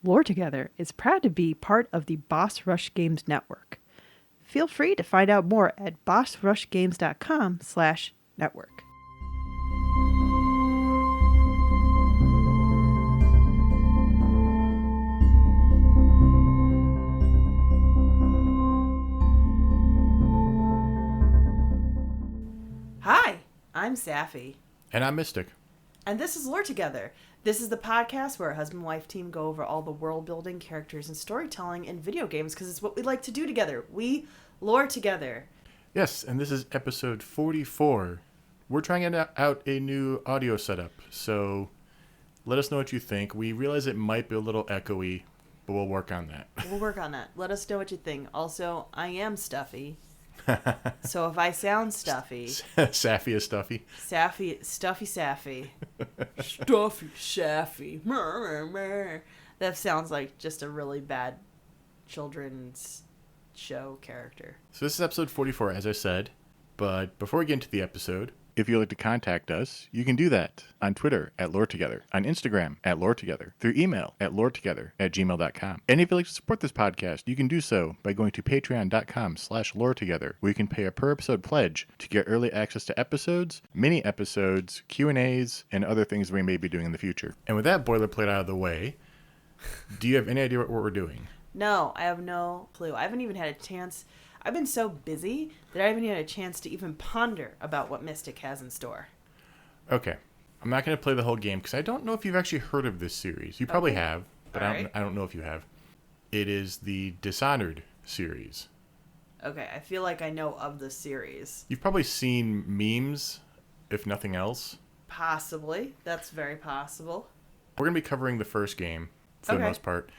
Lore Together is proud to be part of the Boss Rush Games network. Feel free to find out more at bossrushgames.com/network. Hi, I'm Safi. And I'm Mystic. And this is Lore Together. This is the podcast where a husband and wife team go over all the world building, characters, and storytelling in video games because it's what we like to do together. We lore together. Yes, and this is episode 44. We're trying out a new audio setup, so let us know what you think. We realize it might be a little echoey, but we'll work on that. We'll work on that. Let us know what you think. Also, I am stuffy. So if I sound stuffy... Saffy is stuffy. Stuffy Saffy. Stuffy Saffy. That sounds like just a really bad children's show character. So this is episode 44, as I said. But before we get into the episode, if you'd like to contact us, you can do that on Twitter at LoreTogether, on Instagram at LoreTogether, through email at LoreTogether@gmail.com. And if you'd like to support this podcast, you can do so by going to patreon.com/LoreTogether, where you can pay a per episode pledge to get early access to episodes, mini episodes, Q&As, and other things we may be doing in the future. And with that boilerplate out of the way, do you have any idea what we're doing? No, I have no clue. I haven't even had a chance. I've been so busy that I haven't had a chance to even ponder about what Mystic has in store. Okay. I'm not going to play the whole game because I don't know if you've actually heard of this series. You probably have, but I don't know if you have. It is the Dishonored series. Okay, I feel like I know of the series. You've probably seen memes, if nothing else. Possibly. That's very possible. We're going to be covering the first game for the most part.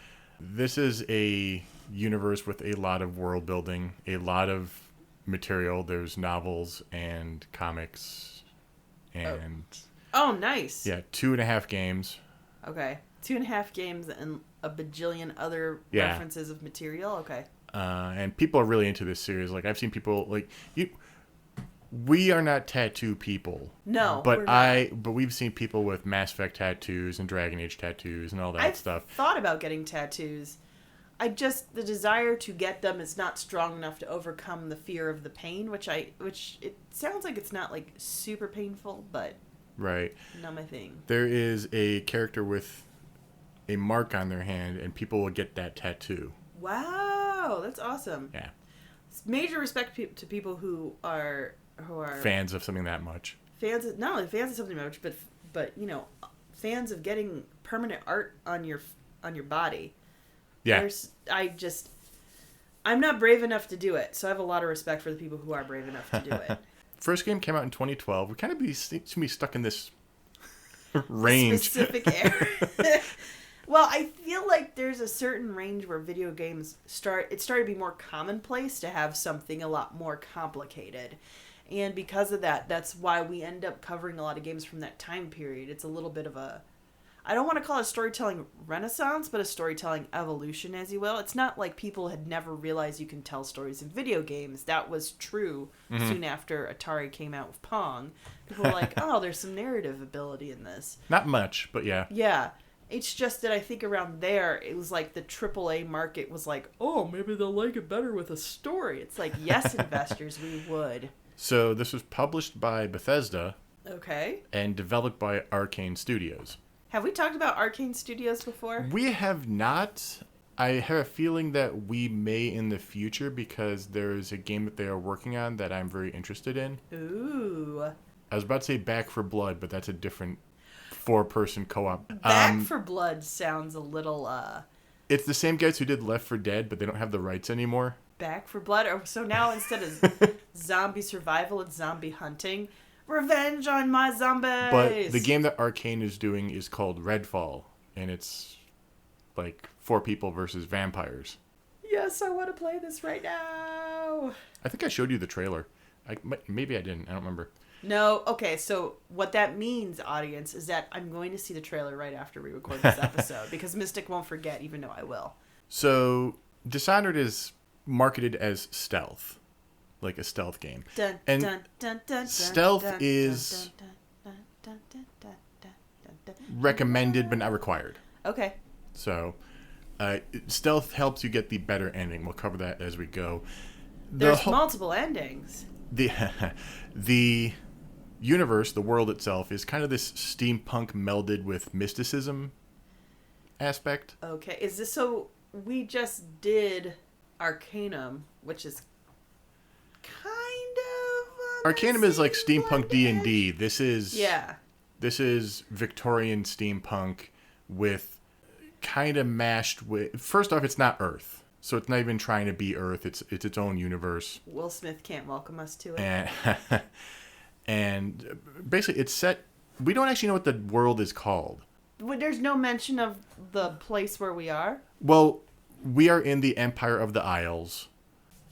This is a universe with a lot of world building, a lot of material. There's novels and comics and... Oh, nice. Yeah, 2.5 games. Okay. 2.5 games and a bajillion other references of material? Okay. And people are really into this series. Like, I've seen people, like... We are not tattoo people. No, but we've seen people with Mass Effect tattoos and Dragon Age tattoos and all that stuff. I've thought about getting tattoos. The desire to get them is not strong enough to overcome the fear of the pain, which it sounds like it's not like super painful, but right. Not my thing. There is a character with a mark on their hand, and people will get that tattoo. Wow, that's awesome. Yeah. Major respect to people who are fans of something that much. Not only fans of something that much, but fans of getting permanent art on your body. Yeah. I'm not brave enough to do it, so I have a lot of respect for the people who are brave enough to do it. First game came out in 2012. We kind of seem to be stuck in this range. Specific area. Well, I feel like there's a certain range where video games started to be more commonplace to have something a lot more complicated. And because of that, that's why we end up covering a lot of games from that time period. It's a little bit of I don't want to call it a storytelling renaissance, but a storytelling evolution, as you will. It's not like people had never realized you can tell stories in video games. That was true soon after Atari came out with Pong. People were like, oh, there's some narrative ability in this. Not much, but yeah. Yeah. It's just that I think around there, it was like the AAA market was like, oh, maybe they'll like it better with a story. It's like, yes, investors, we would. So this was published by Bethesda. Okay. And developed by Arcane Studios. Have we talked about Arcane Studios before? We have not. I have a feeling that we may in the future because there is a game that they are working on that I'm very interested in. Ooh. I was about to say Back 4 Blood, but that's a different 4-person co-op. Back 4 Blood sounds a little... It's the same guys who did Left 4 Dead, but they don't have the rights anymore. Back 4 Blood? So now instead of zombie survival, it's zombie hunting. Revenge on my zombies! But the game that Arcane is doing is called Redfall, and it's like 4 people versus vampires. Yes, I want to play this right now! I think I showed you the trailer. Maybe I didn't. I don't remember. No, okay, so what that means, audience, is that I'm going to see the trailer right after we record this episode, because Mystic won't forget, even though I will. So, Dishonored is marketed as stealth, like a stealth game. Stealth is recommended but not required. Okay. So, Stealth helps you get the better ending. We'll cover that as we go. There's multiple endings. The universe, the world itself, is kind of this steampunk melded with mysticism aspect. Okay, is this so? We just did Arcanum, which is kind of Arcanum is like steampunk D&D. This is Victorian steampunk with kind of mashed with. First off, it's not Earth, so it's not even trying to be Earth. It's its own universe. Will Smith can't welcome us to it. And basically, it's set. We don't actually know what the world is called. There's no mention of the place where we are. Well, we are in the Empire of the Isles,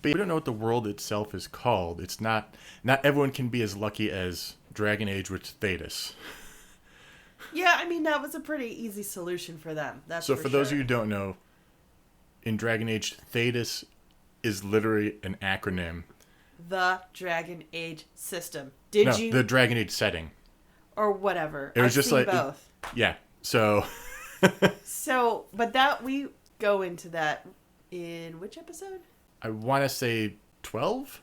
but we don't know what the world itself is called. It's not everyone can be as lucky as Dragon Age with Thetis. Yeah, I mean, that was a pretty easy solution for them. That's so for those of you who don't know, in Dragon Age, Thetis is literally an acronym. The Dragon Age system. The Dragon Age setting. Or whatever. It was just like both. Yeah. So. But that we go into that in which episode? I want to say 12.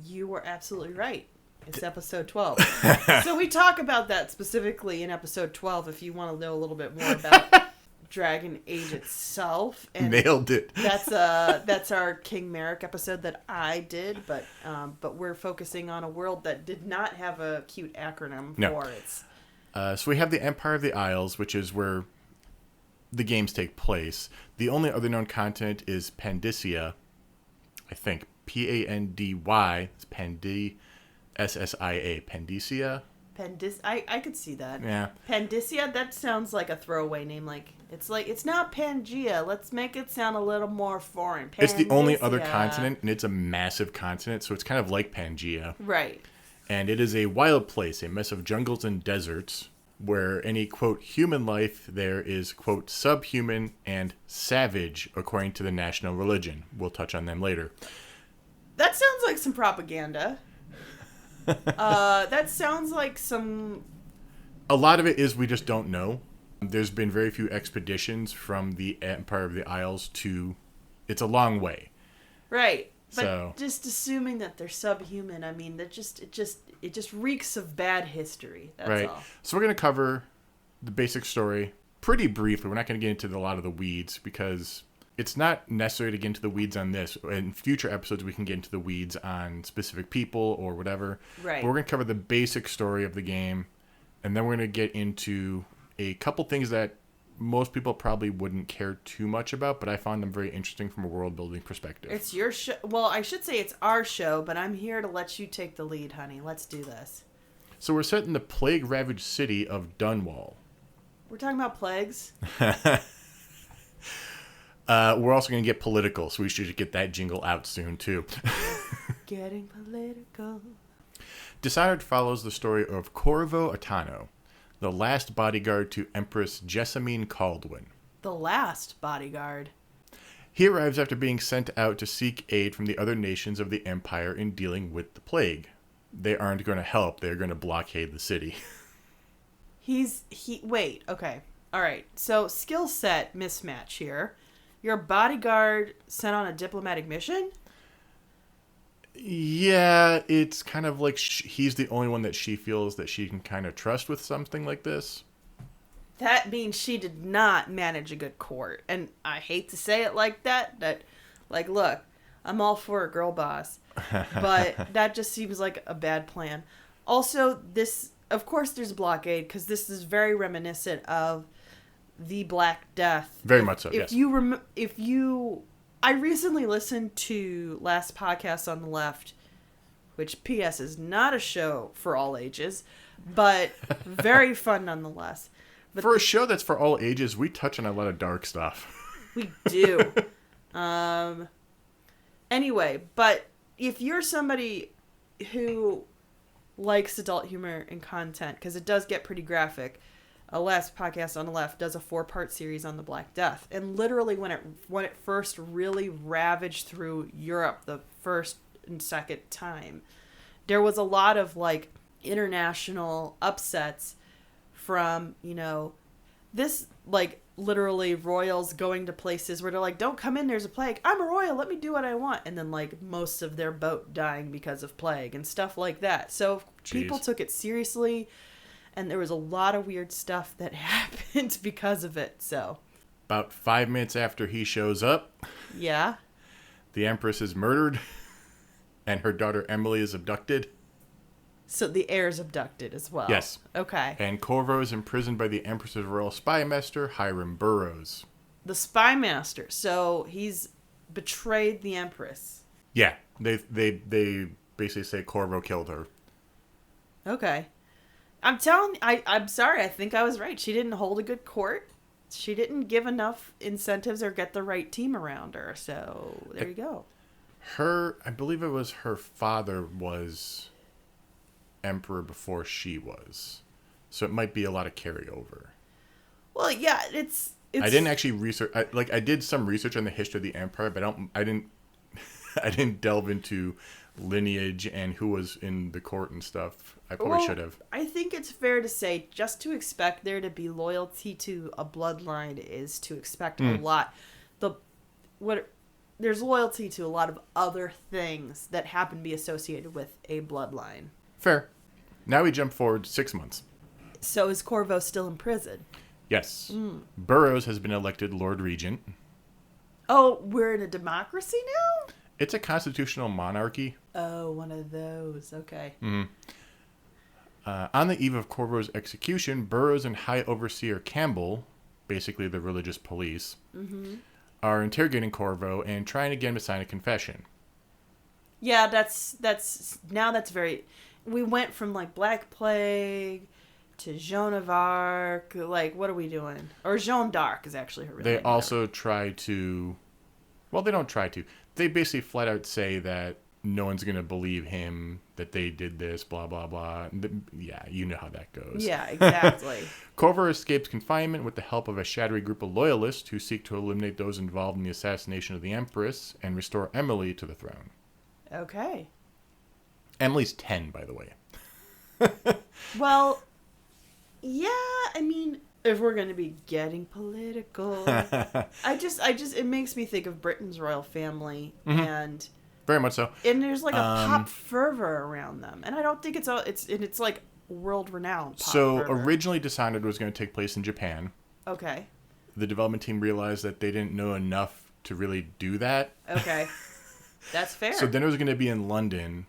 You were absolutely right. It's episode 12. So we talk about that specifically in episode 12 if you want to know a little bit more about Dragon Age itself. And nailed it. That's our King Merrick episode that I did, but we're focusing on a world that did not have a cute acronym for it. So we have the Empire of the Isles, which is where the games take place. The only other known continent is Pandysia, I think. Pandy. It's Pandy. Ssia. Pandysia. I could see that. Yeah. Pandysia, that sounds like a throwaway name. It's not Pangea. Let's make it sound a little more foreign. Pandysia. It's the only other continent, and it's a massive continent, so it's kind of like Pangea. Right. And it is a wild place, a mess of jungles and deserts, where any, quote, human life there is, quote, subhuman and savage, according to the national religion. We'll touch on them later. That sounds like some propaganda. That sounds like some... A lot of it is we just don't know. There's been very few expeditions from the Empire of the Isles to... It's a long way. Right. But just assuming that they're subhuman, I mean, it just reeks of bad history. That's all. So we're going to cover the basic story pretty briefly. We're not going to get into a lot of the weeds because it's not necessary to get into the weeds on this. In future episodes, we can get into the weeds on specific people or whatever. Right. But we're going to cover the basic story of the game, and then we're going to get into a couple things that most people probably wouldn't care too much about, but I found them very interesting from a world-building perspective. It's your show. Well, I should say it's our show, but I'm here to let you take the lead, honey. Let's do this. So we're set in the plague-ravaged city of Dunwall. We're talking about plagues? We're also going to get political, so we should get that jingle out soon, too. Getting political. Dishonored follows the story of Corvo Atano, the last bodyguard to Empress Jessamine Caldwin. The last bodyguard. He arrives after being sent out to seek aid from the other nations of the Empire in dealing with the plague. They aren't going to help. They're going to blockade the city. Wait, okay. All right. So, skill set mismatch here. You're a bodyguard sent on a diplomatic mission? Yeah, it's kind of like he's the only one that she feels that she can kind of trust with something like this. That means she did not manage a good court. And I hate to say it like that. Look, I'm all for a girl boss. But that just seems like a bad plan. Also, of course there's a blockade because this is very reminiscent of the Black Death. Very much so, yes. I recently listened to Last Podcast on the Left, which, P.S., is not a show for all ages, but very fun nonetheless. But for a show that's for all ages, we touch on a lot of dark stuff. We do. Anyway, but if you're somebody who likes adult humor and content, because it does get pretty graphic, a Last Podcast on the Left does a 4-part series on the Black Death. And literally when it first really ravaged through Europe the first and second time, there was a lot of international upsets from, this literally royals going to places where they're like, don't come in, there's a plague. I'm a royal, let me do what I want. And then like most of their boat dying because of plague and stuff like that. So people took it seriously, and there was a lot of weird stuff that happened because of it. So about 5 minutes after he shows up, yeah, the Empress is murdered and her daughter Emily is abducted. So the heir's abducted as well. Yes. Okay. And Corvo is imprisoned by the Empress's royal spy master, Hiram Burroughs. The spy master. So he's betrayed the Empress. Yeah. They basically say Corvo killed her. Okay. I'm sorry, I think I was right. She didn't hold a good court. She didn't give enough incentives or get the right team around her. So there you go. I believe it was her father was emperor before she was, so it might be a lot of carryover. Well, yeah, it's I didn't actually research. I did some research on the history of the empire, but I didn't delve into lineage and who was in the court and stuff. I probably should have. I think it's fair to say just to expect there to be loyalty to a bloodline is to expect a lot. There's loyalty to a lot of other things that happen to be associated with a bloodline. Fair. Now we jump forward 6 months. So is Corvo still in prison? Yes. Burroughs has been elected Lord Regent. Oh, we're in a democracy now? It's a constitutional monarchy. Oh, one of those. Okay. On the eve of Corvo's execution, Burroughs and High Overseer Campbell, basically the religious police, are interrogating Corvo and trying to get him to sign a confession. Yeah, that's very... We went from, like, Black Plague to Joan of Arc. Like, what are we doing? Or Joan d'Arc is actually her real name. They also try to... Well, they don't try to. They basically flat out say that no one's going to believe him, that they did this, blah, blah, blah. Yeah, you know how that goes. Yeah, exactly. Corvo escapes confinement with the help of a shadowy group of loyalists who seek to eliminate those involved in the assassination of the Empress and restore Emily to the throne. Okay. Emily's 10, by the way. Well, yeah, I mean, if we're going to be getting political, it makes me think of Britain's royal family, and very much so. And there's like a pop fervor around them, and I don't think it's like world renowned. So originally, Dishonored was going to take place in Japan. Okay. The development team realized that they didn't know enough to really do that. Okay. That's fair. So then it was going to be in London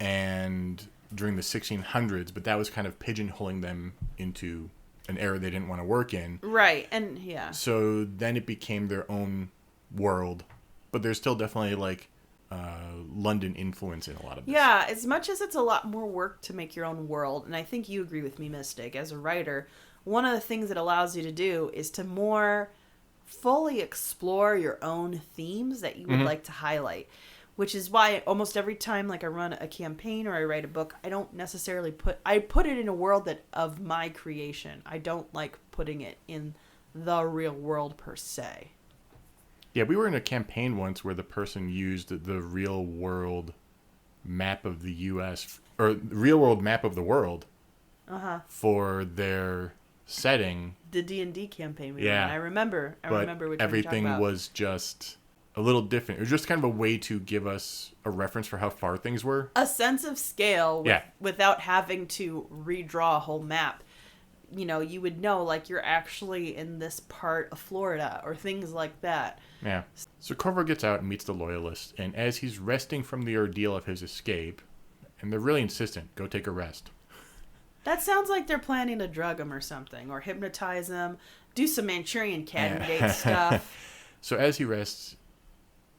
and during the 1600s, but that was kind of pigeonholing them into an era they didn't want to work in. Right, and yeah. So then it became their own world, but there's still definitely like London influence in a lot of this. Yeah, as much as it's a lot more work to make your own world, and I think you agree with me, Mystic, as a writer, one of the things it allows you to do is to more fully explore your own themes that you would like to highlight, which is why almost every time like I run a campaign or I write a book, I don't necessarily put it in a world that of my creation. I don't like putting it in the real world per se. Yeah, we were in a campaign once where the person used the real world map of the U.S. or real world map of the world for their setting. The D&D campaign we ran. I remember but everything was just a little different. It was just kind of a way to give us a reference for how far things were. A sense of scale without having to redraw a whole map. You know, you would know like you're actually in this part of Florida or things like that. Yeah. So Corvo gets out and meets the loyalists, and as he's resting from the ordeal of his escape, and they're really insistent, go take a rest. That sounds like they're planning to drug him or something, or hypnotize him, do some Manchurian candidate stuff. So as he rests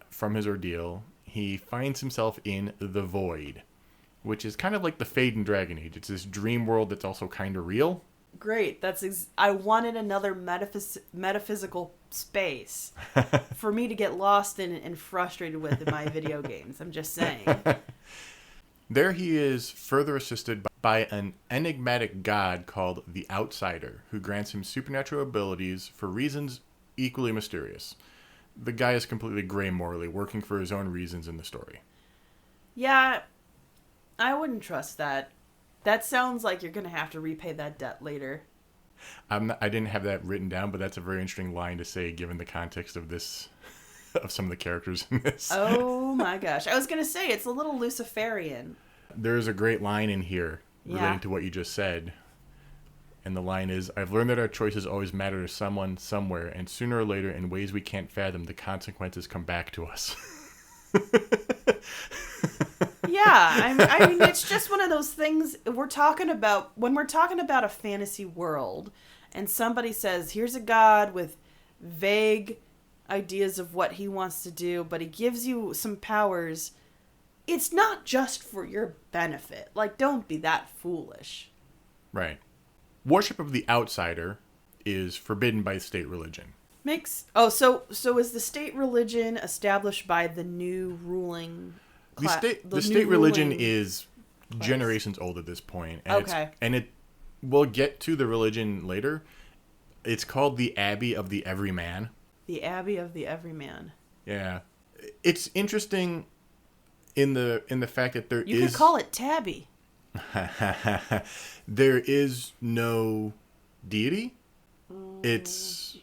from his ordeal, he finds himself in the Void, which is kind of like the Fade and Dragon Age. It's this dream world that's also kind of real. Great. I wanted another metaphysical space for me to get lost in and frustrated with in my video games. I'm just saying. There he is further assisted by an enigmatic god called the Outsider, who grants him supernatural abilities for reasons equally mysterious. The guy is completely gray morally, working for his own reasons in the story. Yeah, I wouldn't trust that. That sounds like you're going to have to repay that debt later. I didn't have that written down, but that's a very interesting line to say given the context of this, of some of the characters in this. Oh my gosh. I was going to say, it's a little Luciferian. There's a great line in here relating Yeah. to what you just said. And the line is, I've learned that our choices always matter to someone, somewhere, and sooner or later, in ways we can't fathom, the consequences come back to us. Yeah, I mean, it's just one of those things when we're talking about a fantasy world, and somebody says, here's a god with vague ideas of what he wants to do, but he gives you some powers. It's not just for your benefit. Like, don't be that foolish. Right. Worship of the outsider is forbidden by state religion. So is the state religion established by the new ruling The state religion is generations old at this point. And Okay. We'll get to the religion later. It's called the Abbey of the Everyman. The Abbey of the Everyman. Yeah. It's interesting in the fact that You could call it Tabby. there is no deity. It's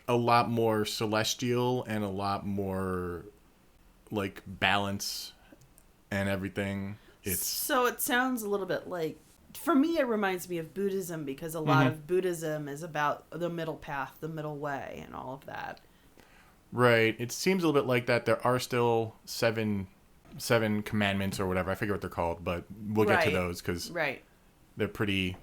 a lot more celestial and a lot more like balance and everything. So it sounds a little bit like, for me, it reminds me of Buddhism, because a lot of Buddhism is about the middle path, the middle way, and all of that. Right. It seems a little bit like that. There are still seven commandments or whatever. I forget what they're called, but we'll get to those because they're pretty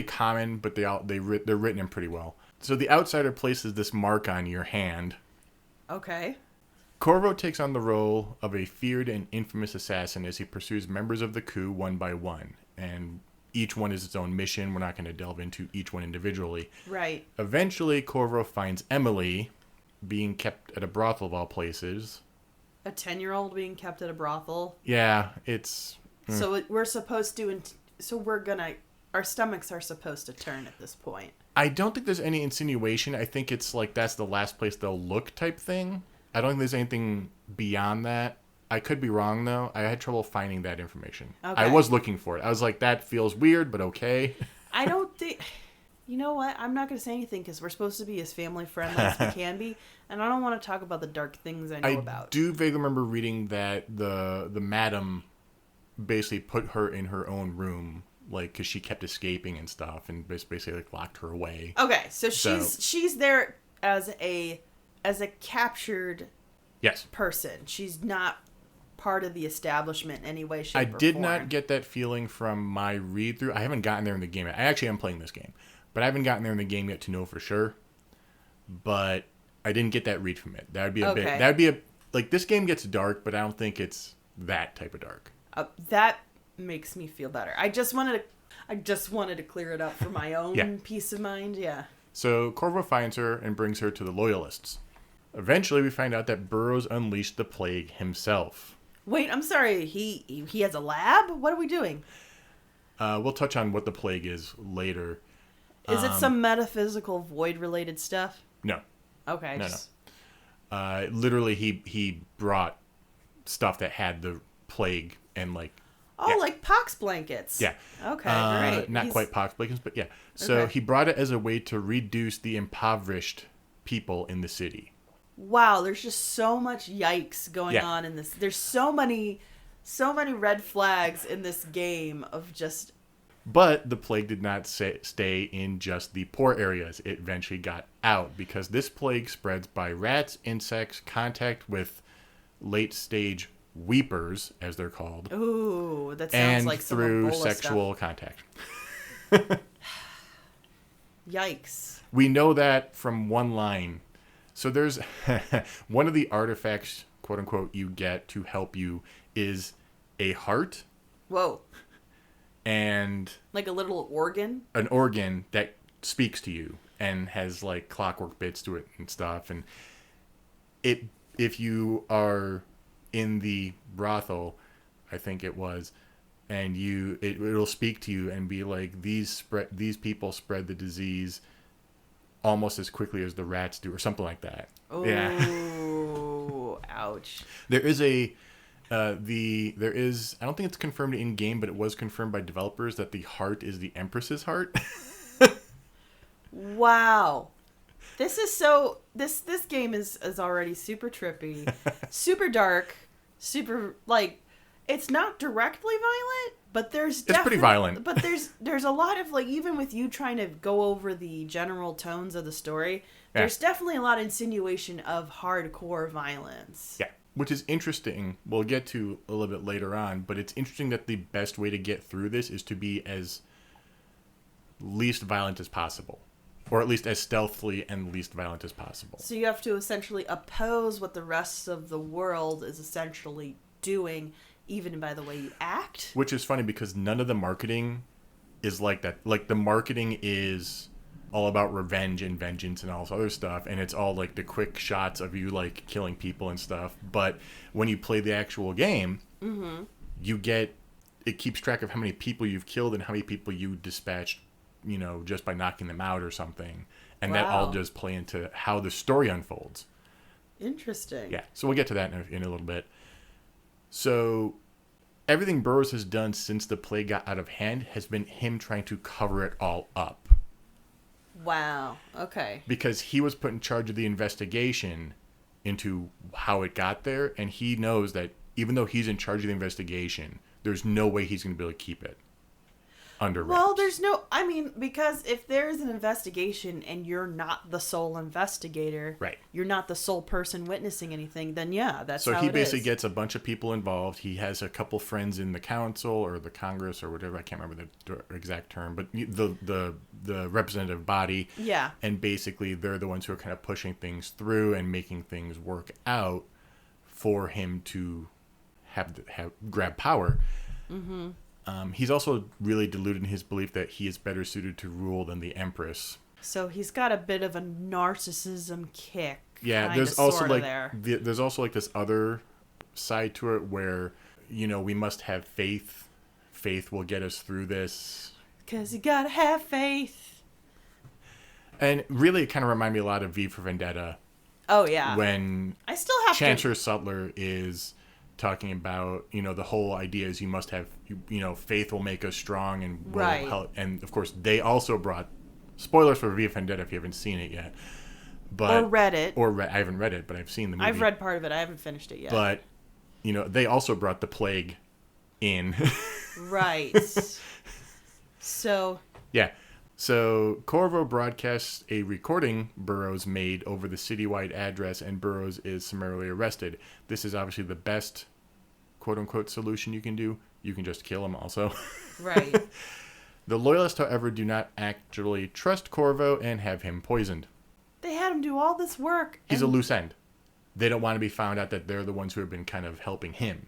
common, but they're written in pretty well. So the outsider places this mark on your hand. Okay. Corvo takes on the role of a feared and infamous assassin as he pursues members of the coup one by one, and each one is its own mission. We're not going to delve into each one individually. Right. Eventually, Corvo finds Emily being kept at a brothel of all places. A 10-year-old being kept at a brothel. Yeah, it's... So we're supposed to... Our stomachs are supposed to turn at this point. I don't think there's any insinuation. I think it's like that's the last place they'll look type thing. I don't think there's anything beyond that. I could be wrong, though. I had trouble finding that information. Okay. I was looking for it. I was like, that feels weird, but okay. I don't think... You know what? I'm not going to say anything because we're supposed to be as family-friendly as we can be, and I don't want to talk about the dark things I know about. I do vaguely remember reading that the madam basically put her in her own room, like, because she kept escaping and stuff, and basically like locked her away. Okay, so she's there as a captured person. She's not part of the establishment in any way, shape, or form. I did not get that feeling from my read-through. I haven't gotten there in the game. I actually am playing this game, but I haven't gotten there in the game yet to know for sure. But I didn't get that read from it. That would be a bit... That would be like, this game gets dark, but I don't think it's that type of dark. That makes me feel better. I just wanted to clear it up for my own peace of mind. Yeah. So Corvo finds her and brings her to the Loyalists. Eventually, we find out that Burroughs unleashed the plague himself. Wait, I'm sorry. He has a lab? What are we doing? We'll touch on what the plague is later. Is it some metaphysical void-related stuff? No. Okay. No. Literally, he brought stuff that had the plague and like... like pox blankets. Yeah. Okay, great. Not quite pox blankets, but yeah. So he brought it as a way to reduce the impoverished people in the city. Wow, there's just so much yikes going on in this. There's so many red flags in this game of just... But the plague did not stay in just the poor areas. It eventually got out because this plague spreads by rats, insects, contact with late-stage weepers, as they're called. Ooh, that sounds like some Ebola through sexual contact. Yikes. We know that from one line. So there's one of the artifacts, quote unquote, you get to help you is a heart. Whoa. And like a little organ? An organ that speaks to you and has like clockwork bits to it and stuff. And if you are in the brothel, I think it was, and it'll speak to you and be like, these people spread the disease almost as quickly as the rats do, or something like that. Oh, yeah. Ouch. There is I don't think it's confirmed in game, but it was confirmed by developers that the heart is the Empress's heart. Wow. This is so... This game is already super trippy, super dark, super, like... It's not directly violent, but there's It's pretty violent. But there's a lot of, like, even with you trying to go over the general tones of the story, there's definitely a lot of insinuation of hardcore violence. Yeah. Which is interesting. We'll get to a little bit later on, but it's interesting that the best way to get through this is to be as least violent as possible. Or at least as stealthily and least violent as possible. So you have to essentially oppose what the rest of the world is essentially doing, even by the way you act. Which is funny because none of the marketing is like that. Like, the marketing is all about revenge and vengeance and all this other stuff, and it's all like the quick shots of you like killing people and stuff. But when you play the actual game, you get, it keeps track of how many people you've killed and how many people you dispatched, you know, just by knocking them out or something. And that all does play into how the story unfolds. Interesting. Yeah, so we'll get to that in a little bit. So everything Burroughs has done since the plague got out of hand has been him trying to cover it all up. Wow. Okay. Because he was put in charge of the investigation into how it got there, and he knows that even though he's in charge of the investigation, there's no way he's going to be able to keep it under wraps. Well, there's no... I mean, because if there's an investigation and you're not the sole investigator, right, you're not the sole person witnessing anything, then yeah, that's so how he it basically is. gets a bunch of people involved. He has a couple friends in the council or the Congress or whatever. I can't remember the exact term, but the representative body. Yeah. And basically they're the ones who are kind of pushing things through and making things work out for him to have grab power. Mm-hmm. He's also really deluded in his belief that he is better suited to rule than the Empress. So he's got a bit of a narcissism kick. Yeah, there's also like there's also like this other side to it where, you know, we must have faith. Faith will get us through this. 'Cause you gotta have faith. And really, it kind of reminded me a lot of V for Vendetta. Oh yeah. When I still have Chancellor Sutler is talking about, you know, the whole idea is you must have, you know, faith will make us strong and will help. And of course, they also brought spoilers for V for Vendetta if you haven't seen it yet. But or read it. I haven't read it, but I've seen the movie. I've read part of it. I haven't finished it yet. But, you know, they also brought the plague in. Right. So. Yeah. So Corvo broadcasts a recording Burroughs made over the citywide address, and Burroughs is summarily arrested. This is obviously the best quote-unquote solution you can do. You can just kill him also. Right. The Loyalists, however, do not actually trust Corvo and have him poisoned. They had him do all this work. He's a loose end. They don't want to be found out that they're the ones who have been kind of helping him.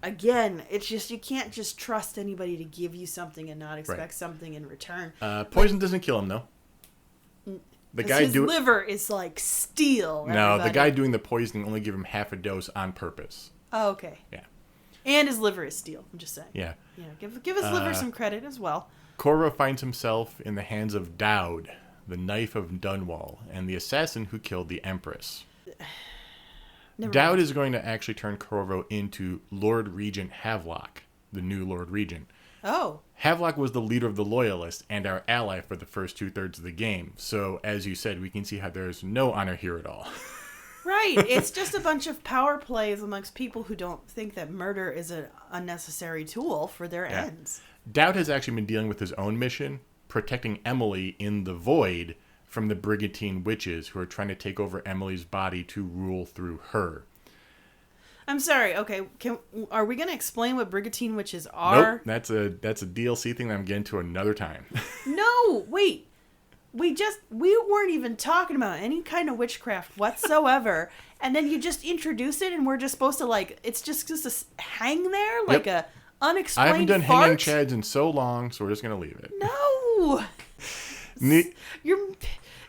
Again, it's just, you can't just trust anybody to give you something and not expect something in return. Poison doesn't kill him, though. The guy his liver is like steel. No, the guy doing the poisoning only give him half a dose on purpose. Oh, okay. Yeah. And his liver is steel. I'm just saying. Yeah. Yeah. Give his liver some credit as well. Corvo finds himself in the hands of Dowd, the Knife of Dunwall, and the assassin who killed the Empress. Dowd is going to actually turn Corvo into Lord Regent Havelock, the new Lord Regent. Oh. Havelock was the leader of the Loyalists and our ally for the first 2/3 of the game. So, as you said, we can see how there's no honor here at all. Right. It's just a bunch of power plays amongst people who don't think that murder is an unnecessary tool for their ends. Dowd has actually been dealing with his own mission, protecting Emily in the Void from the Brigantine witches who are trying to take over Emily's body to rule through her. I'm sorry. Okay, are we going to explain what Brigantine witches are? Nope, that's a DLC thing that I'm getting to another time. No, wait. We weren't even talking about any kind of witchcraft whatsoever, and then you just introduce it, and we're just supposed to, like, it's just to hang there like a unexplained I haven't done fart? hanging chads in so long, so we're just gonna leave it. No.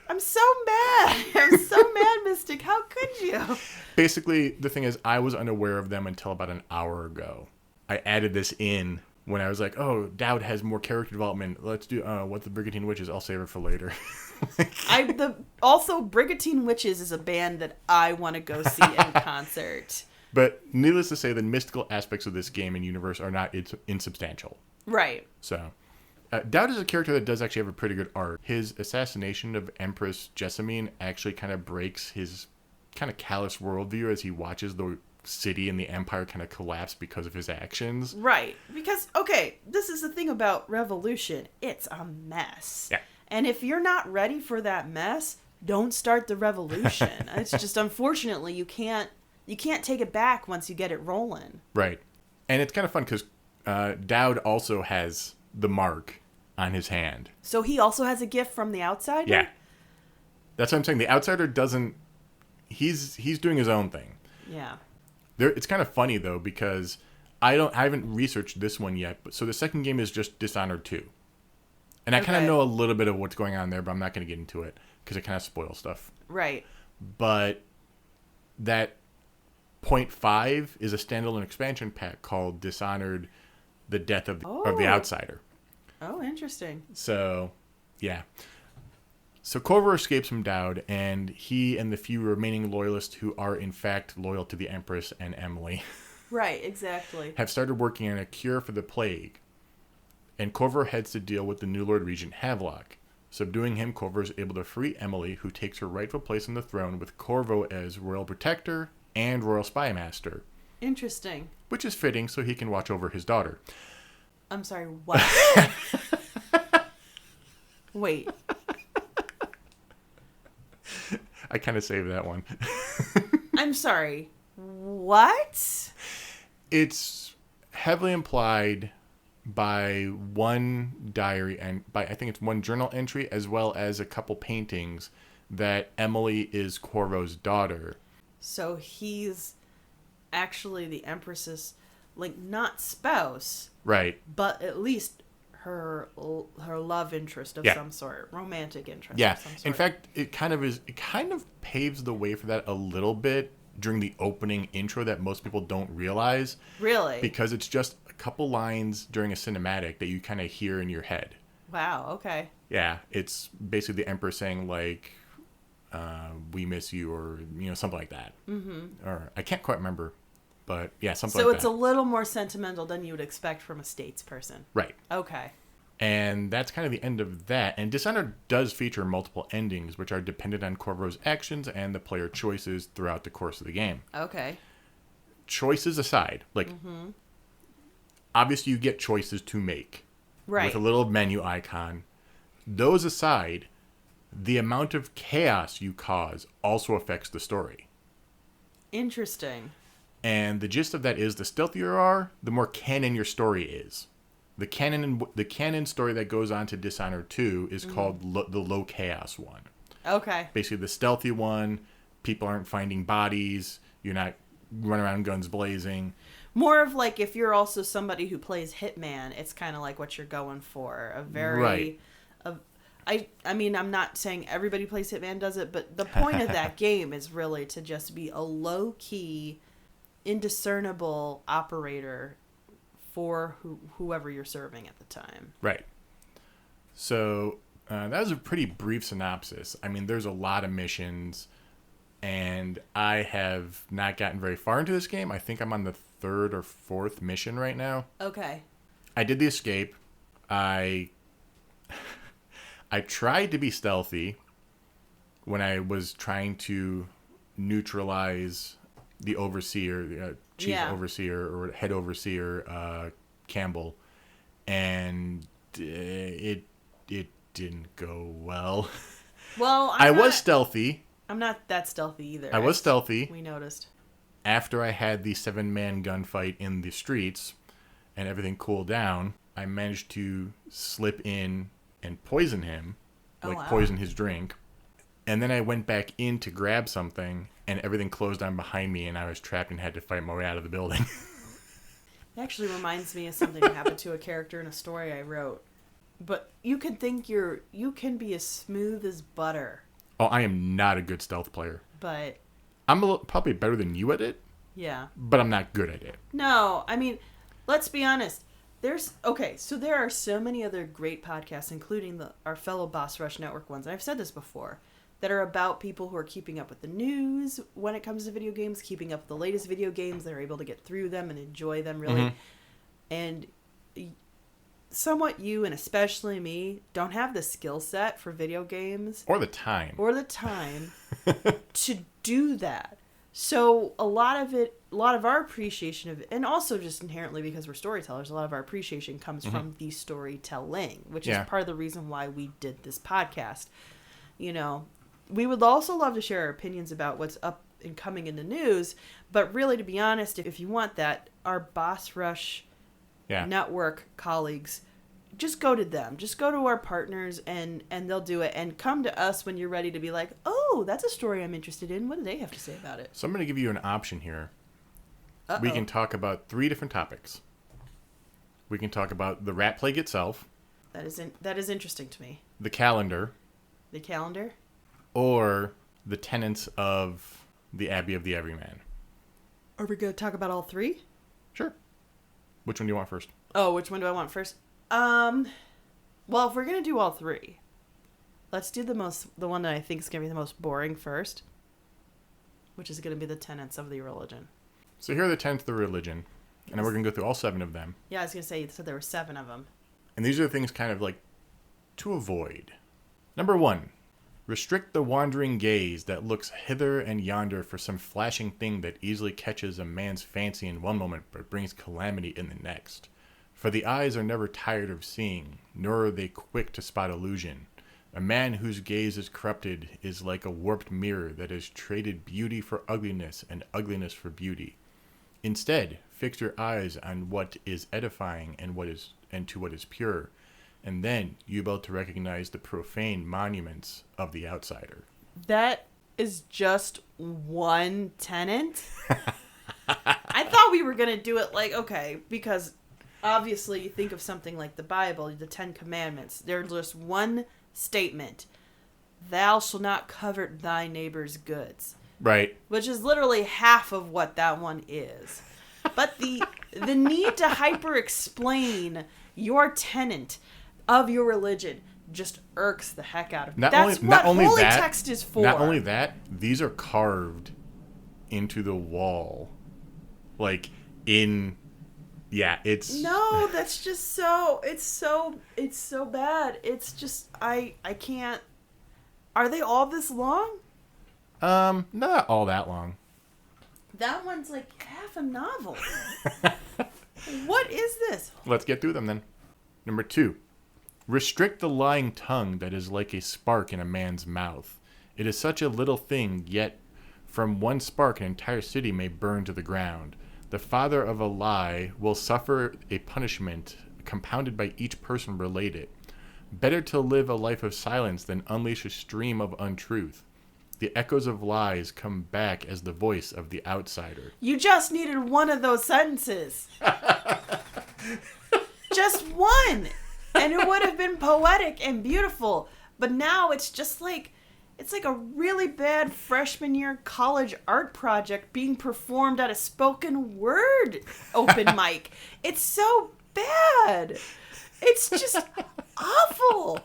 I'm so mad. I'm so mad, Mystic. How could you? Basically, the thing is, I was unaware of them until about an hour ago. I added this in when I was like, oh, Dowd has more character development. Let's do what the Brigantine Witches. I'll save it for later. Also, Brigantine Witches is a band that I want to go see in concert. But needless to say, the mystical aspects of this game and universe are not insubstantial. Right. So, Dowd is a character that does actually have a pretty good arc. His assassination of Empress Jessamine actually kind of breaks his kind of callous worldview as he watches the city and the empire kind of collapse because of his actions. Right. Because, okay, this is the thing about revolution. It's a mess. Yeah. And if you're not ready for that mess, don't start the revolution. It's just, unfortunately, you can't take it back once you get it rolling. Right. And it's kind of fun because Dowd also has the mark on his hand. So he also has a gift from the outsider? Yeah. That's what I'm saying. The outsider doesn't... He's doing his own thing. Yeah. It's kind of funny, though, because I haven't researched this one yet. But so the second game is just Dishonored 2. And I kind of know a little bit of what's going on there, but I'm not going to get into it because it kind of spoils stuff. Right. But that 0.5 is a standalone expansion pack called Dishonored: The Death of the Outsider. Oh, interesting. So, yeah. So Corvo escapes from Dowd, and he and the few remaining loyalists who are in fact loyal to the Empress and Emily Right, exactly. have started working on a cure for the plague. And Corvo heads to deal with the New Lord Regent Havelock. Subduing him, Corvo is able to free Emily, who takes her rightful place on the throne, with Corvo as royal protector and royal spy master. Interesting. Which is fitting, so he can watch over his daughter. I'm sorry, what? Wait. I kind of saved that one. I'm sorry. What? It's heavily implied by one diary and by, I think it's one journal entry, as well as a couple paintings, that Emily is Corvo's daughter. So he's actually the Empress's, like, not spouse, Right. but at least her love interest of some sort, romantic interest of some sort. In fact, it kind of paves the way for that a little bit during the opening intro that most people don't realize. Really? Because it's just a couple lines during a cinematic that you kind of hear in your head. Wow, okay. Yeah, it's basically the Emperor saying, like, we miss you, or, something like that. Mm-hmm. Or, I can't quite remember, but yeah, something like that. So it's a little more sentimental than you would expect from a statesperson. Right. Okay. And that's kind of the end of that. And Dishonored does feature multiple endings, which are dependent on Corvo's actions and the player choices throughout the course of the game. Okay. Choices aside, obviously you get choices to make. Right. With a little menu icon. Those aside, the amount of chaos you cause also affects the story. Interesting. And the gist of that is, the stealthier you are, the more canon your story is. The canon story that goes on to Dishonored 2 is called the low chaos one. Okay. Basically, the stealthy one, people aren't finding bodies, you're not running around guns blazing. More of like, if you're also somebody who plays Hitman, it's kind of like what you're going for. A very... Right. I mean, I'm not saying everybody plays Hitman does it, but the point of that game is really to just be a low-key, indiscernible operator for whoever you're serving at the time. Right. So that was a pretty brief synopsis. I mean, there's a lot of missions, and I have not gotten very far into this game. I think I'm on the 3rd or 4th mission right now. Okay. I did the escape. I tried to be stealthy when I was trying to neutralize the overseer, the chief overseer or head overseer, Campbell, and it didn't go well. Well, I was stealthy. I'm not that stealthy either. I was stealthy. We noticed. After I had the 7-man gunfight in the streets and everything cooled down, I managed to slip in and poison him, poison his drink. And then I went back in to grab something, and everything closed down behind me, and I was trapped and had to fight my way out of the building. It actually reminds me of something that happened to a character in a story I wrote. But you can think you can be as smooth as butter. Oh, I am not a good stealth player. But I'm probably better than you at it. Yeah. But I'm not good at it. No, I mean, let's be honest. So there are so many other great podcasts, including our fellow Boss Rush Network ones, and I've said this before, that are about people who are keeping up with the news when it comes to video games, keeping up with the latest video games, that are able to get through them and enjoy them, really. Mm-hmm. And somewhat you, and especially me, don't have the skill set for video games. Or the time. To do that. So a lot of our appreciation of it, and also just inherently because we're storytellers, a lot of our appreciation comes from the storytelling, which is part of the reason why we did this podcast. You know, we would also love to share our opinions about what's up and coming in the news, but really, to be honest, if you want that, our Boss Rush network colleagues, just go to them. Just go to our partners and they'll do it. And come to us when you're ready to be like, oh, that's a story I'm interested in. What do they have to say about it? So I'm going to give you an option here. Uh-oh. We can talk about 3 different topics. We can talk about the rat plague itself. That is interesting to me. The calendar. The calendar? Or the tenets of the Abbey of the Everyman. Are we going to talk about all 3? Sure. Which one do you want first? Oh, which one do I want first? Well, if we're going to do all 3, let's do the one that I think is going to be the most boring first, which is going to be the tenets of the religion. So here are the tenets of the religion, and then we're going to go through all 7 of them. Yeah, I was going to say, you said there were 7 of them. And these are the things kind of like to avoid. Number 1, restrict the wandering gaze that looks hither and yonder for some flashing thing that easily catches a man's fancy in one moment but brings calamity in the next. For the eyes are never tired of seeing, nor are they quick to spot illusion. A man whose gaze is corrupted is like a warped mirror that has traded beauty for ugliness and ugliness for beauty. Instead, fix your eyes on what is edifying and to what is pure, and then you'll be able to recognize the profane monuments of the outsider. That is just one tenet? I thought we were going to do it like, okay, because obviously you think of something like the Bible, the 10 Commandments. They're just one statement. Thou shalt not covet thy neighbor's goods. Right. Which is literally half of what that one is. But the need to hyper-explain your tenet of your religion just irks the heck out of me. That's what holy text is for. Not only that, these are carved into the wall. Like, in... Yeah, it's... No, that's just so... It's so bad. It's just... I can't... Are they all this long? Not all that long. That one's like half a novel. What is this? Let's get through them then. Number 2. Restrict the lying tongue that is like a spark in a man's mouth. It is such a little thing, yet from one spark an entire city may burn to the ground. The father of a lie will suffer a punishment compounded by each person related. Better to live a life of silence than unleash a stream of untruth. The echoes of lies come back as the voice of the outsider. You just needed one of those sentences. Just one. And it would have been poetic and beautiful. But now it's just like... It's like a really bad freshman year college art project being performed at a spoken word open mic. It's so bad. It's just awful.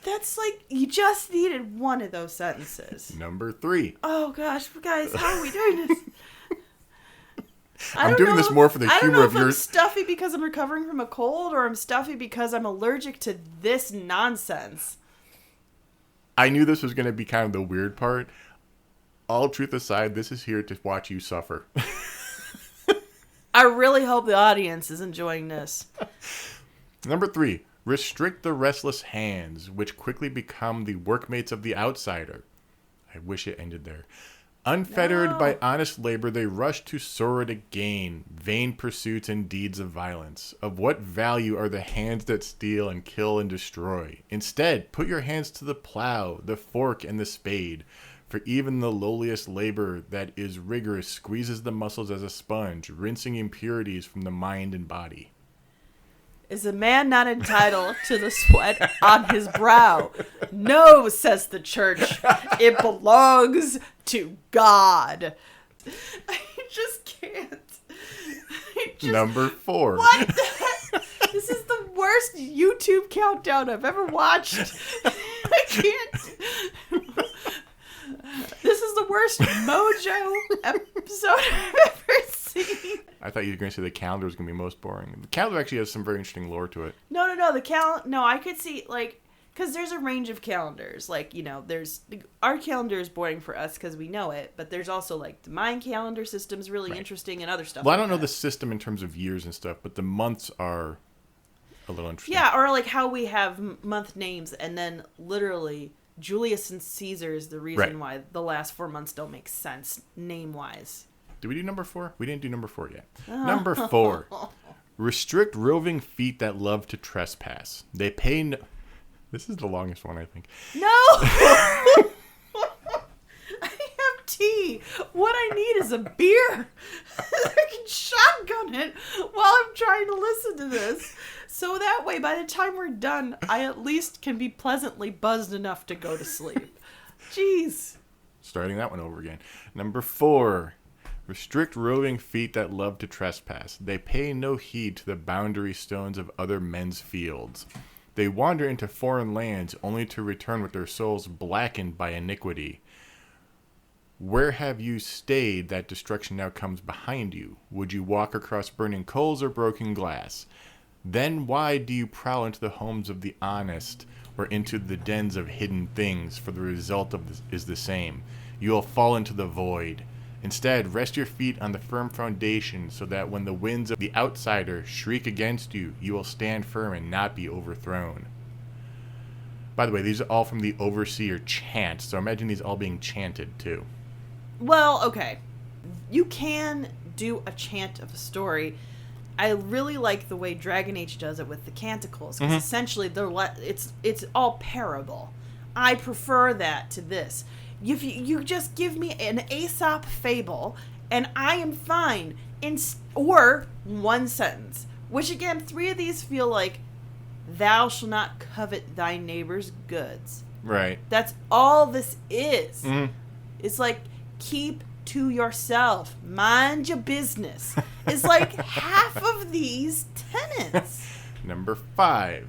That's like, you just needed one of those sentences. Number 3. Oh gosh, guys, how are we doing this? I'm doing this more for the humor of yours. I'm stuffy because I'm recovering from a cold, or I'm stuffy because I'm allergic to this nonsense. I knew this was going to be kind of the weird part. All truth aside, this is here to watch you suffer. I really hope the audience is enjoying this. Number 3. Restrict the restless hands, which quickly become the workmates of the outsider. I wish it ended there. Unfettered by honest labor, they rush to sordid gain, vain pursuits and deeds of violence. Of what value are the hands that steal and kill and destroy? Instead, put your hands to the plow, the fork, and the spade. For even the lowliest labor that is rigorous squeezes the muscles as a sponge, rinsing impurities from the mind and body. Is a man not entitled to the sweat on his brow? No, says the church. It belongs to God. I just can't. Number 4. What the heck? This is the worst YouTube countdown I've ever watched. I can't. This is the worst Mojo episode I've ever seen. See? I thought you were going to say the calendar was going to be most boring. The calendar actually has some very interesting lore to it. No. No, I could see, like, because there's a range of calendars. Like, there's our calendar is boring for us because we know it, but there's also like the Mayan calendar system's really interesting and other stuff. Well, I don't know the system in terms of years and stuff, but the months are a little interesting. Yeah, or like how we have month names, and then literally Julius and Caesar is the reason why the last 4 months don't make sense name wise. Did we do number 4? We didn't do number 4 yet. Number 4. Restrict roving feet that love to trespass. They pay no... This is the longest one, I think. No! I have tea. What I need is a beer. I can shotgun it while I'm trying to listen to this. So that way, by the time we're done, I at least can be pleasantly buzzed enough to go to sleep. Jeez. Starting that one over again. Number 4. Restrict roving feet that love to trespass. They pay no heed to the boundary stones of other men's fields. They wander into foreign lands only to return with their souls blackened by iniquity. Where have you stayed that destruction now comes behind you? Would you walk across burning coals or broken glass? Then why do you prowl into the homes of the honest or into the dens of hidden things? For the result of this is the same. You will fall into the void. Instead, rest your feet on the firm foundation so that when the winds of the outsider shriek against you, you will stand firm and not be overthrown. By the way, these are all from the Overseer chant, so imagine these all being chanted too. Well, okay. You can do a chant of a story. I really like the way Dragon Age does it with the canticles, because essentially it's all parable. I prefer that to this. If you just give me an Aesop fable, and I am fine. Or one sentence. Which, again, 3 of these feel like, thou shalt not covet thy neighbor's goods. Right. That's all this is. Mm-hmm. It's like, keep to yourself. Mind your business. It's like half of these tenets. Number 5.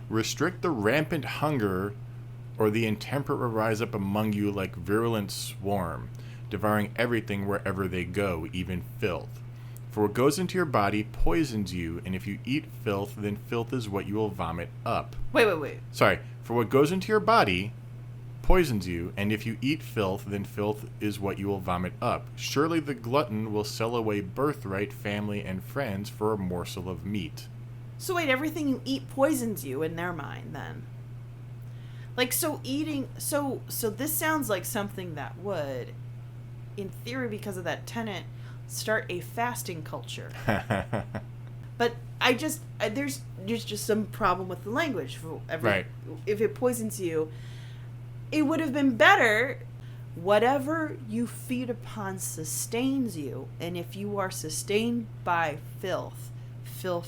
Restrict the rampant hunger, or the intemperate will rise up among you like virulent swarm, devouring everything wherever they go, even filth. For what goes into your body poisons you, and if you eat filth, then filth is what you will vomit up. Wait. Sorry. For what goes into your body poisons you, and if you eat filth, then filth is what you will vomit up. Surely the glutton will sell away birthright, family, and friends for a morsel of meat. So wait, everything you eat poisons you in their mind, then? Like, so eating... So this sounds like something that would, in theory, because of that tenet, start a fasting culture. But there's just some problem with the language. Right. If it poisons you, it would have been better, whatever you feed upon sustains you, and if you are sustained by filth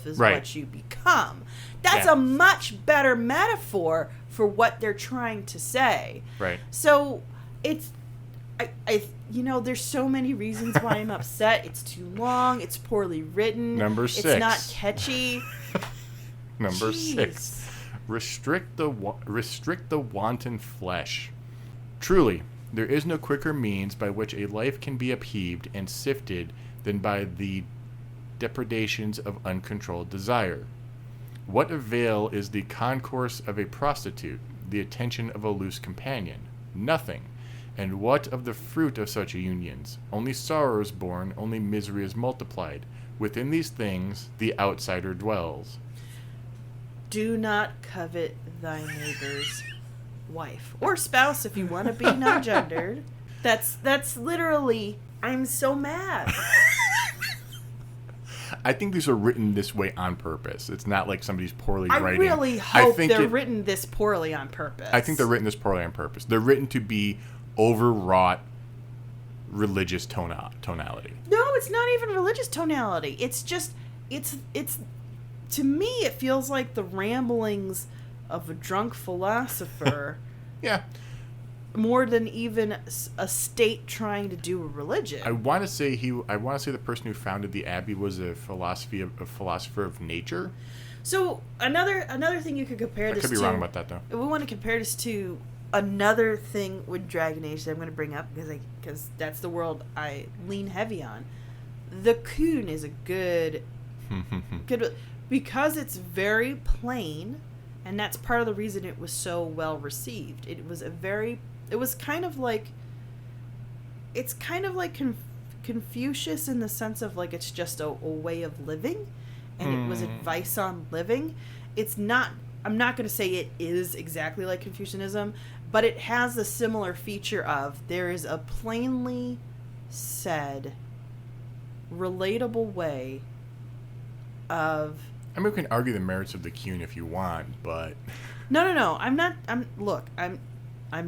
is what you become. That's a much better metaphor for what they're trying to say. Right. So it's... there's so many reasons why I'm upset. It's too long. It's poorly written. Number 6. It's not catchy. Number Jeez. 6. Restrict the wanton flesh. Truly, there is no quicker means by which a life can be upheaved and sifted than by the depredations of uncontrolled desire. What avail is the concourse of a prostitute, the attention of a loose companion? Nothing. And what of the fruit of such unions? Only sorrow is born, only misery is multiplied. Within these things, the outsider dwells. Do not covet thy neighbor's wife. Or spouse, if you want to be non-gendered. That's literally, I'm so mad. I think these are written this way on purpose. It's not like somebody's poorly writing. I really hope they're written this poorly on purpose. I think they're written this poorly on purpose. They're written to be overwrought religious tonality. No, it's not even religious tonality. It's just, it's to me, it feels like the ramblings of a drunk philosopher. Yeah. More than even a state trying to do a religion. I want to say the person who founded the abbey was a philosopher of nature. So another thing you could compare this to. I could be wrong about that though. We want to compare this to another thing with Dragon Age that I'm going to bring up because that's the world I lean heavy on. The Coon is a good because it's very plain, and that's part of the reason it was so well received. It was kind of like Confucius in the sense of like it's just a way of living, and it was advice on living. It's not. I'm not going to say it is exactly like Confucianism, but it has a similar feature of there is a plainly said, relatable way of... I mean, we can argue the merits of the Coon if you want, but... No. I'm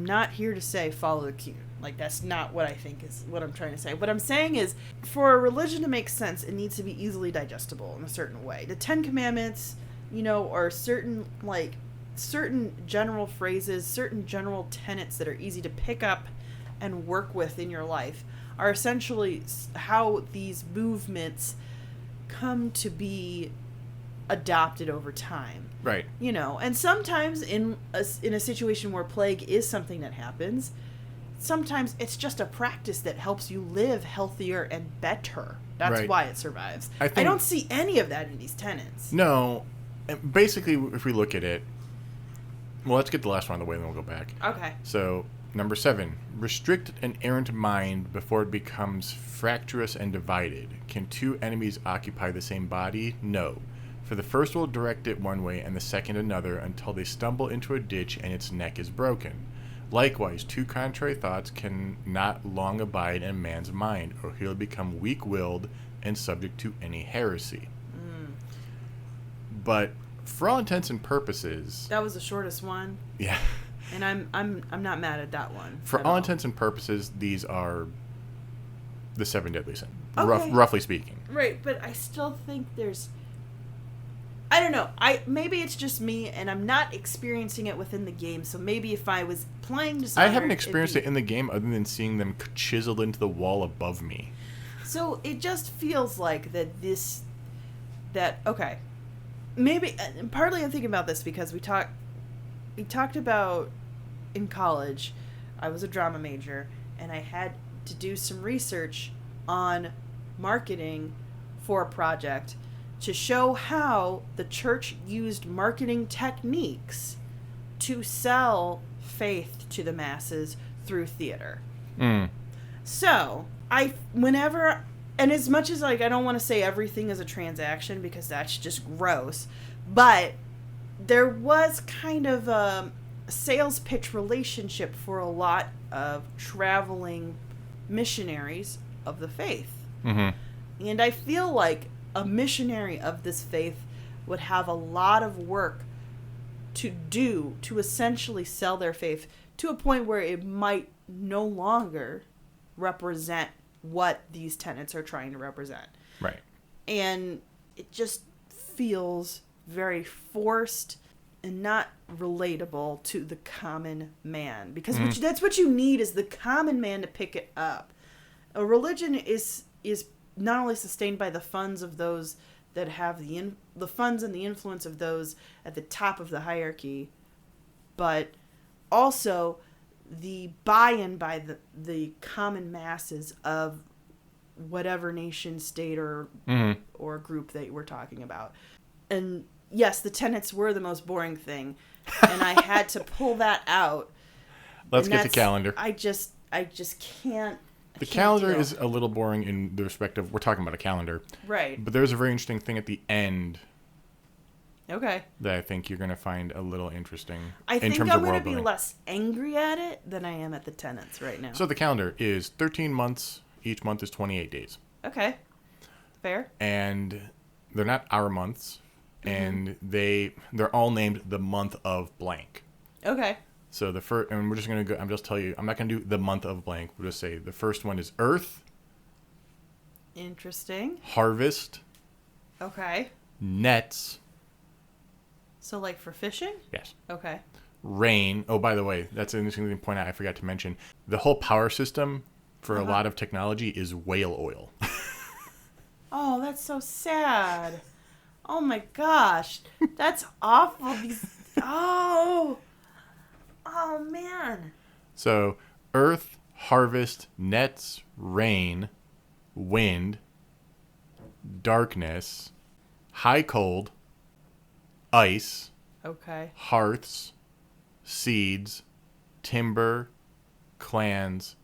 not here to say follow the Coon. Like, that's not what I think is what I'm trying to say. What I'm saying is, for a religion to make sense, it needs to be easily digestible in a certain way. The Ten Commandments... or certain general phrases, certain general tenets that are easy to pick up and work with in your life are essentially how these movements come to be adopted over time. Right. And sometimes in a situation where plague is something that happens, sometimes it's just a practice that helps you live healthier and better. That's why it survives. I don't see any of that in these tenets. No. Basically, if we look at it, well, let's get the last one out of the way, then we'll go back. Okay. So, number 7, restrict an errant mind before it becomes fractious and divided. Can two enemies occupy the same body? No. For the first will direct it one way and the second another until they stumble into a ditch and its neck is broken. Likewise, two contrary thoughts can not long abide in man's mind, or he'll become weak-willed and subject to any heresy. But for all intents and purposes, that was the shortest one. Yeah. And I'm not mad at that one. For all intents and purposes, these are the 7 deadly sins, okay. roughly speaking. Right, but I still think there's... I don't know. Maybe it's just me, and I'm not experiencing it within the game. So maybe if I was playing Dishonored... I haven't experienced it in the game other than seeing them chiseled into the wall above me. So it just feels like okay. Maybe partly I'm thinking about this because we talked about in college. I was a drama major and I had to do some research on marketing for a project to show how the church used marketing techniques to sell faith to the masses through theater. So and as much as like I don't want to say everything is a transaction because that's just gross, but there was kind of a sales pitch relationship for a lot of traveling missionaries of the faith. And I feel like a missionary of this faith would have a lot of work to do to essentially sell their faith to a point where it might no longer represent what these tenets are trying to represent. Right. And it just feels very forced and not relatable to the common man. Because that's what you need is the common man to pick it up. A religion is not only sustained by the funds of those that have the funds and the influence of those at the top of the hierarchy, but also the buy-in by the common masses of whatever nation, state, or group that we're talking about. And yes, the tenets were the most boring thing, and I had to pull that out. Let's get to calendar. I just can't. The calendar is a little boring in the respect of we're talking about a calendar, right? But there's a very interesting thing at the end. Okay. That I think you're going to find a little interesting. I think I'm going to be less angry at it than I am at the tenets right now. So the calendar is 13 months. Each month is 28 days. Okay. Fair. And they're not our months. And they're all named the month of blank. Okay. So the first, and we're just going to go, I'm just tell you, I'm not going to do the month of blank. We'll just say the first one is Earth. Interesting. Harvest. Okay. Nets. So like for fishing? Yes. Okay. Rain. Oh, by the way, that's an interesting thing to point out. I forgot to mention. The whole power system for a lot of technology is whale oil. Oh, that's so sad. Oh my gosh. That's awful. Oh, man. So, earth, harvest, nets, rain, wind, darkness, high cold, ice, Okay. hearths, seeds, timber, clans,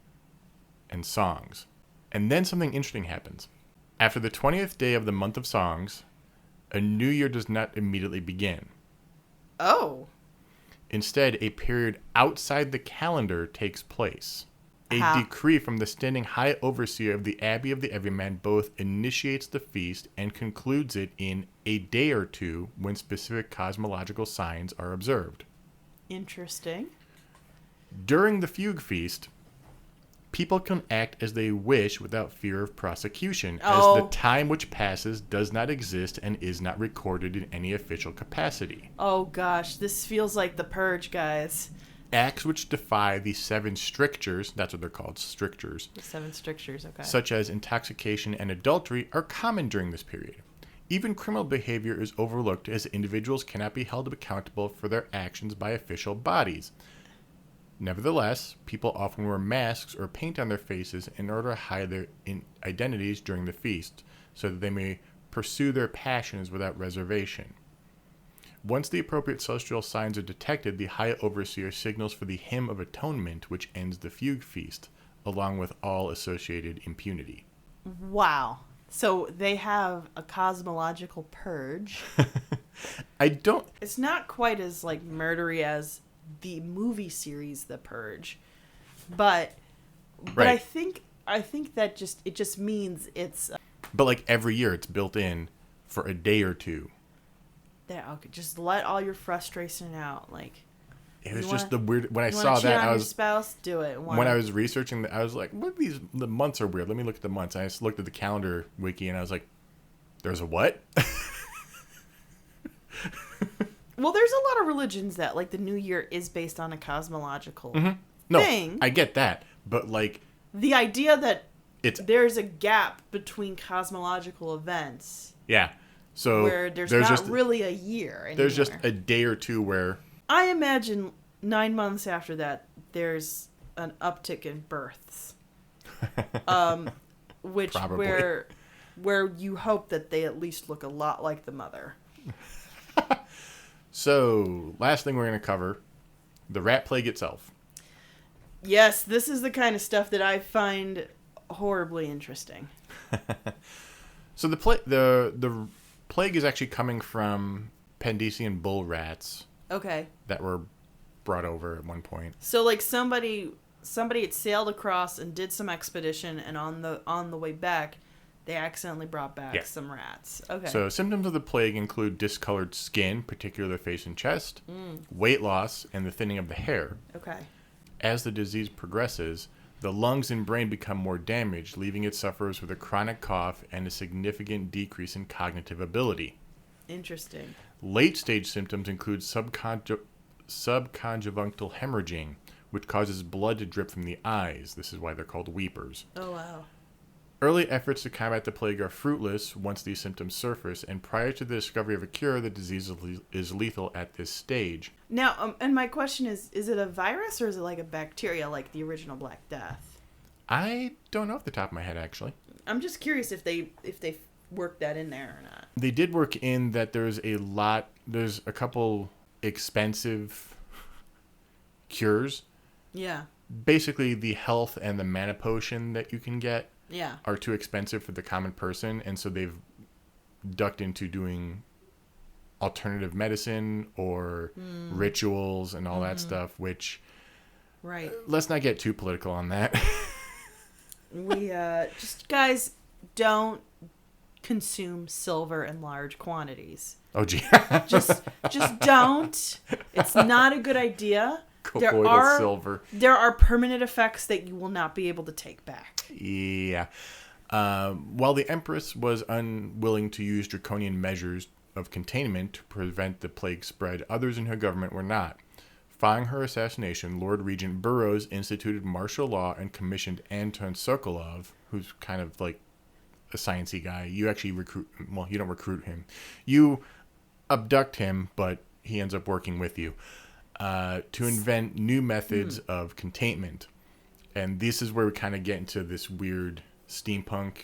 and songs. And then something interesting happens. After the 20th day of the month of songs, a new year does not immediately begin. Oh. Instead, a period outside the calendar takes place. A How? decree from the standing high overseer of the Abbey of the Everyman both initiates the feast and concludes it in a day or two when specific cosmological signs are observed. Interesting. During the Fugue Feast, people can act as they wish without fear of prosecution, as the time which passes does not exist and is not recorded in any official capacity. Oh, gosh. This feels like the Purge, guys. Acts which defy the 7 strictures, that's what they're called, strictures, The 7 strictures, okay. such as intoxication and adultery, are common during this period. Even criminal behavior is overlooked as individuals cannot be held accountable for their actions by official bodies. Nevertheless, people often wear masks or paint on their faces in order to hide their identities during the feast, so that they may pursue their passions without reservation. Once the appropriate celestial signs are detected, the High Overseer signals for the Hymn of Atonement, which ends the Fugue Feast, along with all associated impunity. Wow. So they have a cosmological purge. It's not quite as, like, murdery as the movie series The Purge, but Right. I think that just means it's But like every year, it's built in for a day or two. there. Okay, just let all your frustration out. Like, It was You just wanna- the weird. When I you saw want to cheat that, on I your was spouse? Do it. when I was researching. I was like, "What? The months are weird." Let me look at the months. I just looked at the calendar wiki, and I was like, "There's a what?" Well, there's a lot of religions that, like, the New Year is based on a cosmological No, thing. I get that, but like, The idea that it's there's a gap between cosmological events yeah. So where there's not just really a year anymore. there's just a day or two where I imagine 9 months after that, there's an uptick in births, which Probably. where you hope that they at least look a lot like the mother. So, last thing we're going to cover, the rat plague itself. Yes, this is the kind of stuff that I find horribly interesting. So the plague is actually coming from Pendesian bull rats Okay, that were brought over at one point. so like somebody had sailed across and did some expedition, and on the way back, they accidentally brought back some rats. Okay. So symptoms of the plague include discolored skin, particularly the face and chest, weight loss, and the thinning of the hair. Okay. As the disease progresses, the lungs and brain become more damaged, leaving its sufferers with a chronic cough and a significant decrease in cognitive ability. Interesting. Late-stage symptoms include subconjunctival hemorrhaging, which causes blood to drip from the eyes. This is why they're called weepers. Oh, wow. Early efforts to combat the plague are fruitless once these symptoms surface, and prior to the discovery of a cure, the disease is lethal at this stage. Now, and my question is it a virus or is it like a bacteria like the original Black Death? I don't know off the top of my head, actually. I'm just curious if they worked that in there or not. They did work in that there's a couple expensive cures. Yeah. Basically, the health and the mana potion that you can get Yeah. are too expensive for the common person, and so they've ducked into doing alternative medicine or rituals and all that stuff, which Right. let's not get too political on that. We just guys don't consume silver in large quantities. Oh gee. Just don't. It's not a good idea. Colloidal silver. There are permanent effects that you will not be able to take back. Yeah. While the Empress was unwilling to use draconian measures of containment to prevent the plague spread, others in her government were not. Following her assassination, Lord Regent Burroughs instituted martial law and commissioned Anton Sokolov, who's kind of like a sciencey guy. You actually you don't recruit him. You abduct him, but he ends up working with you. to invent new methods of containment. And this is where we kind of get into this weird steampunk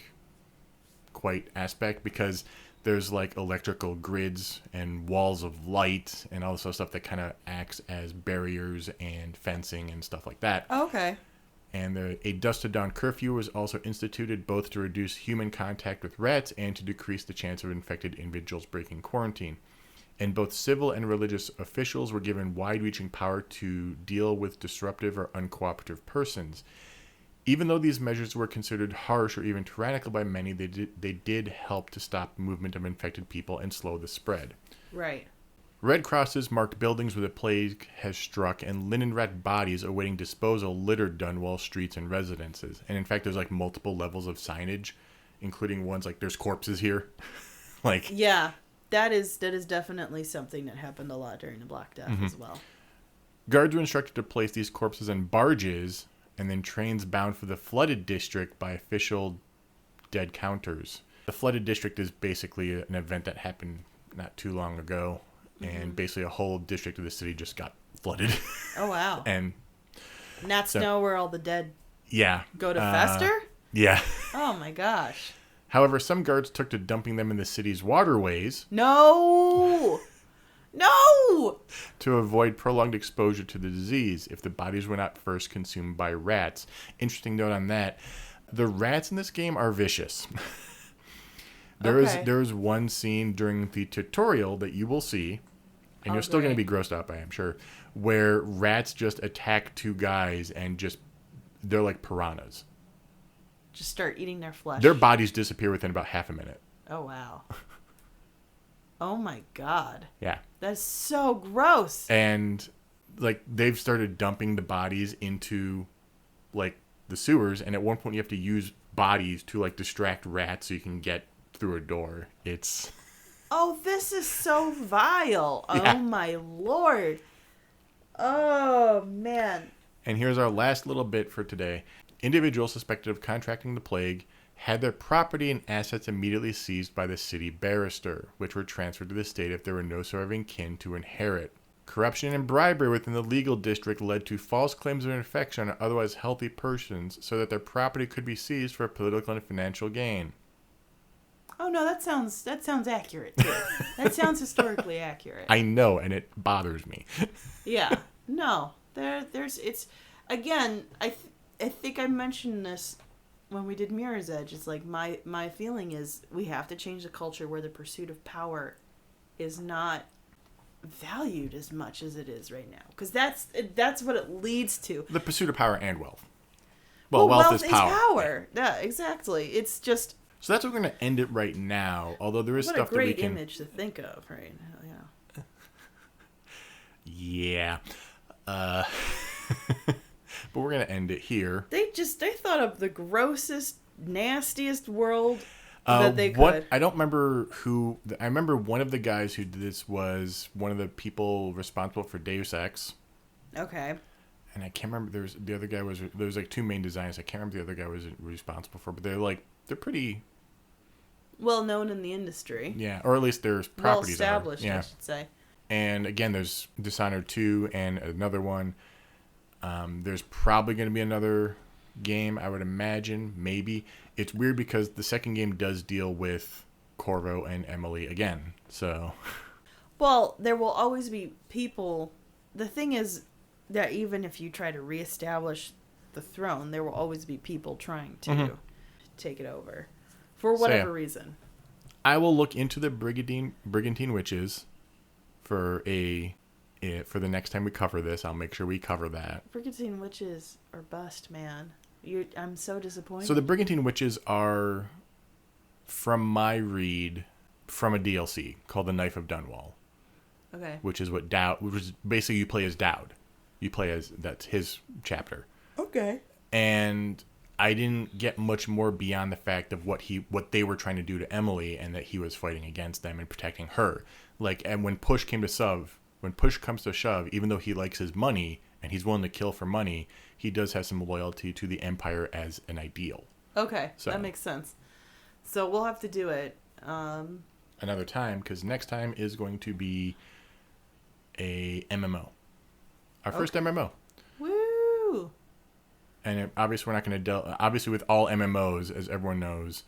quite aspect, because there's like electrical grids and walls of light and all this other stuff that kind of acts as barriers and fencing and stuff like that. Okay. And a dusk to dawn curfew was also instituted, both to reduce human contact with rats and to decrease the chance of infected individuals breaking quarantine. And both civil and religious officials were given wide-reaching power to deal with disruptive or uncooperative persons. Even though these measures were considered harsh or even tyrannical by many, they did help to stop movement of infected people and slow the spread. Right. Red crosses marked buildings where the plague has struck, and linen rat bodies awaiting disposal littered Dunwall streets and residences. And in fact, there's like multiple levels of signage, including ones like there's corpses here. Like, yeah, that is definitely something that happened a lot during the Black Death as well. Guards were instructed to place these corpses in barges, and then trains bound for the flooded district by official dead counters. The flooded district is basically an event that happened not too long ago. And basically a whole district of the city just got flooded. Oh, wow. And that's now where all the dead go to fester? Yeah. Oh, my gosh. However, some guards took to dumping them in the city's waterways. No! No! To avoid prolonged exposure to the disease if the bodies were not first consumed by rats. Interesting note on that. The rats in this game are vicious. There is one scene during the tutorial that you will see, and you're still going to be grossed out by it, I'm sure, where rats just attack two guys and they're like piranhas. Just start eating their flesh. Their bodies disappear within about half a minute. Oh, wow. Oh, my God. Yeah. That's so gross. And, like, they've started dumping the bodies into, like, the sewers, and at one point you have to use bodies to, like, distract rats so you can get through a door. It's... Oh, this is so vile. Yeah. Oh, my Lord. Oh, man. And here's our last little bit for today. Individuals suspected of contracting the plague had their property and assets immediately seized by the city barrister, which were transferred to the state if there were no surviving kin to inherit. Corruption and bribery within the legal district led to false claims of infection on otherwise healthy persons so that their property could be seized for political and financial gain. Oh, no, that sounds accurate, too. That sounds historically accurate. I know, and it bothers me. Yeah. No. It's... Again, I think I mentioned this when we did Mirror's Edge. It's like my feeling is we have to change the culture where the pursuit of power is not valued as much as it is right now. Because that's what it leads to. The pursuit of power and wealth. Well, wealth is power. Yeah, exactly. It's just... So that's what we're going to end it right now. Although there is stuff that we can... What a great image to think of, right? Yeah. But we're going to end it here. They thought of the grossest, nastiest world that they could. I don't remember who... I remember one of the guys who did this was one of the people responsible for Deus Ex. Okay. And I can't remember... There was like two main designers. I can't remember the other guy was responsible for, but they're pretty... well known in the industry. Yeah, or at least there's properties well established, yeah. I should say. And again, there's Dishonored 2 and another one. There's probably going to be another game, I would imagine, maybe. It's weird because the second game does deal with Corvo and Emily again, so... Well, there will always be people... The thing is that even if you try to reestablish the throne, there will always be people trying to take it over. For whatever reason. I will look into the Brigantine Witches for the next time we cover this. I'll make sure we cover that. Brigantine Witches are bust, man. I'm so disappointed. So the Brigantine Witches are, from my read, from a DLC called The Knife of Dunwall. Okay. Which is basically you play as Dowd. You play as, that's his chapter. Okay. And I didn't get much more beyond the fact of what they were trying to do to Emily and that he was fighting against them and protecting her. Like, and when push comes to shove, even though he likes his money and he's willing to kill for money, he does have some loyalty to the Empire as an ideal. Okay, so that makes sense. So we'll have to do it another time, because next time is going to be a MMO. Our first MMO. Woo! And obviously, we're not going to obviously, with all MMOs, as everyone knows,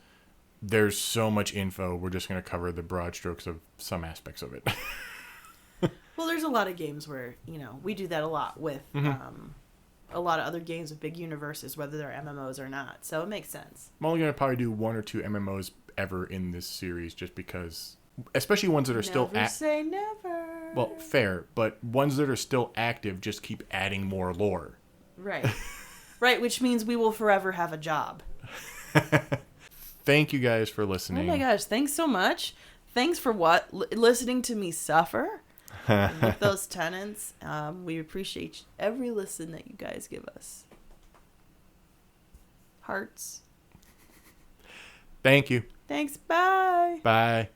there's so much info. We're just going to cover the broad strokes of some aspects of it. Well, there's a lot of games where, we do that a lot with a lot of other games with big universes, whether they're MMOs or not. So it makes sense. I'm only going to probably do 1 or 2 MMOs ever in this series just because, especially ones that are still Never say never. Well, fair, but ones that are still active just keep adding more lore. Right. Right, which means we will forever have a job. Thank you guys for listening. Oh my gosh, thanks so much. Thanks for listening to me suffer with those tenants. We appreciate every listen that you guys give us. Hearts. Thank you. Thanks, bye. Bye.